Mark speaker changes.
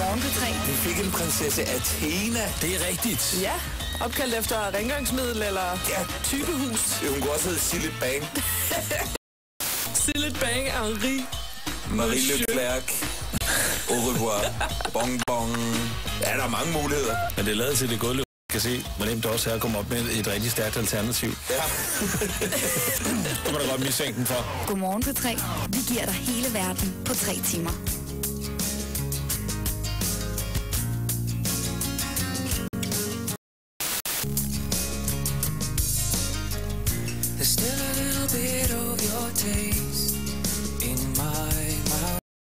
Speaker 1: Godmorgen P3.
Speaker 2: Vi fik en prinsesse Athena.
Speaker 3: Det er rigtigt.
Speaker 4: Ja, opkaldt efter rengøringsmiddel eller typehus.
Speaker 2: Hun kunne også hedde Silly Bang.
Speaker 4: Silly Bang Henri.
Speaker 2: Marie Leclerc. Au revoir. Bong bong. Ja, der er mange muligheder.
Speaker 3: Men det er lavet til det gode kan se, hvor nemt det også er at komme op med et rigtig stærkt alternativ.
Speaker 2: Ja.
Speaker 3: Det må da godt missænke den for.
Speaker 1: Godmorgen P3. Vi giver dig hele verden på 3 timer.